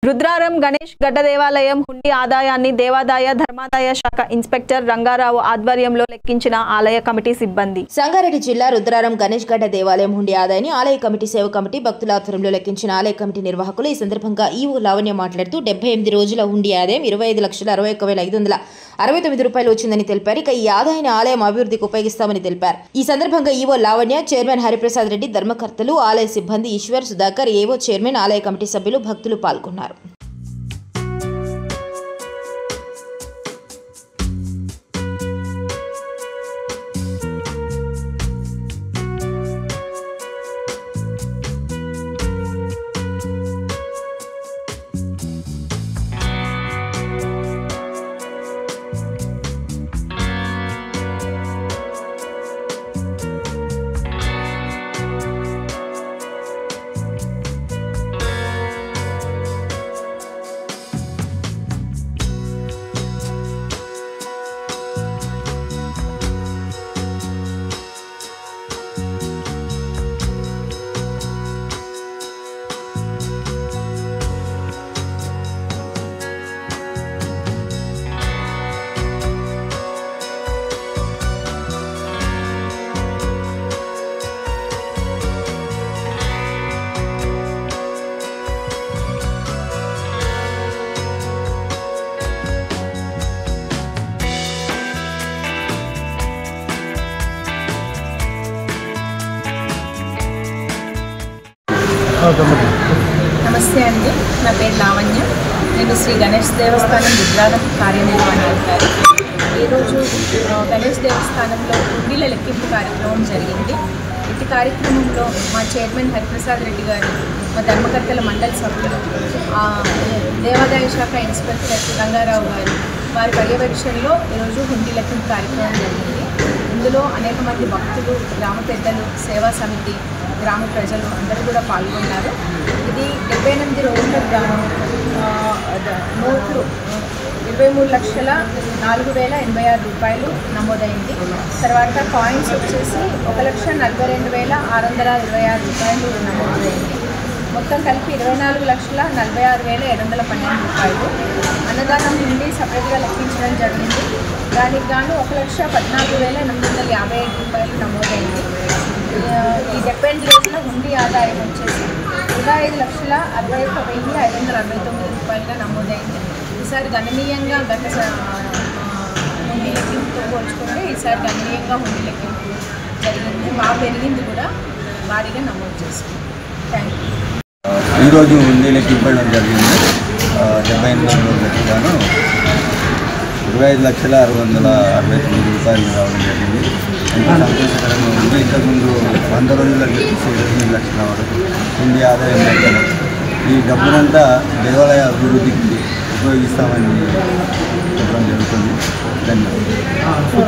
రుద్రారం గణేష్ గడ్డ దేవాలయం హుండీ ఆదాయాన్ని దేవాదాయ ధర్మాదాయ శాఖ ఇన్స్పెక్టర్ రంగారావు ఆధ్వర్యంలో లెక్కించిన ఆలయ కమిటీ సిబ్బంది. సంగారెడ్డి జిల్లా రుద్రారం గణేష్ గడ్డ దేవాలయం హుండీ ఆదాయాన్ని ఆలయ కమిటీ సేవ కమిటీ భక్తుల ఆధ్వర్యంలో లెక్కించిన ఆలయ కమిటీ నిర్వాహకులు. ఈ సందర్భంగా ఈవో లావణ్య మాట్లాడుతూ 78 రోజుల హుండీ ఆదాయం 25,61,569 రూపాయలు వచ్చిందని తెలిపారు. ఇక ఈ ఆదాయాన్ని ఆలయం అభివృద్ధికి ఉపయోగిస్తామని తెలిపారు. ఈ సందర్భంగా ఈవో లావణ్య, చైర్మన్ హరిప్రసాద్ రెడ్డి, ధర్మకర్తలు, ఆలయ సిబ్బంది ఈశ్వర్, సుధాకర్, ఏవో చైర్మన్, ఆలయ కమిటీ సభ్యులు, భక్తులు పాల్గొన్నారు. నమస్తే అండి, నా పేరు లావణ్య. నేను శ్రీ గణేష్ దేవస్థానం రుద్రారం కార్యనిర్వహణాధికారి. ఈరోజు గణేష్ దేవస్థానంలో హుండీల లెక్కింపు కార్యక్రమం జరిగింది. ఇటు కార్యక్రమంలో మా చైర్మన్ హరిప్రసాద్ రెడ్డి గారు, మా ధర్మకర్తల మండలి సభ్యులు, దేవాదాయ శాఖ ఇన్స్పెక్టర్ రంగారావు గారు, వారి పర్యవేక్షణలో ఈరోజు హుండీ లెక్కింపు కార్యక్రమం జరిగింది. ఇందులో అనేక మంది భక్తులు, గ్రామ పెద్దలు, సేవా సమితి, గ్రామ ప్రజలు అందరూ కూడా పాల్గొన్నారు. ఇది 78 రోజుల నోట్లు 23,04,086 రూపాయలు నమోదైంది. తర్వాత కాయిన్స్ వచ్చేసి 1,42,626 రూపాయలు నమోదైంది. మొత్తం కలిపి 24,46,712 రూపాయలు. అన్నదానం నుండి సపరేట్గా లెక్కించడం జరిగింది. దానికి గాను 1,14,855 రూపాయలు నమోదైంది. ఈ 78 రోజుల హుండీ ఆదాయం వచ్చేసి 25,61,569 రూపాయలుగా నమోదైంది. ఈసారి గణనీయంగా గత హుండీ లెక్కింపుతో పోల్చుకుంటే ఈసారి గణనీయంగా హుండీ లెక్కింపు జరిగింది. బాగా పెరిగింది కూడా, భారీగా నమోదు చేసుకుంది. Thank you. ఈరోజు హుండీ లెక్కింపడం జరిగింది. 78 రోజులకు గాను 25,6,669 రూపాయలు రావడం జరిగింది. ఎంతో సంతోషకరంగా ఉంది. ఇంతకుముందు 100 రోజులకు 28 లక్షల వరకు హుండీ ఆదాయం పెట్టడం. ఈ డబ్బునంతా దేవాలయ అభివృద్ధికి ఉపయోగిస్తామని చెప్పడం జరుగుతుంది. ధన్యవాదాలు.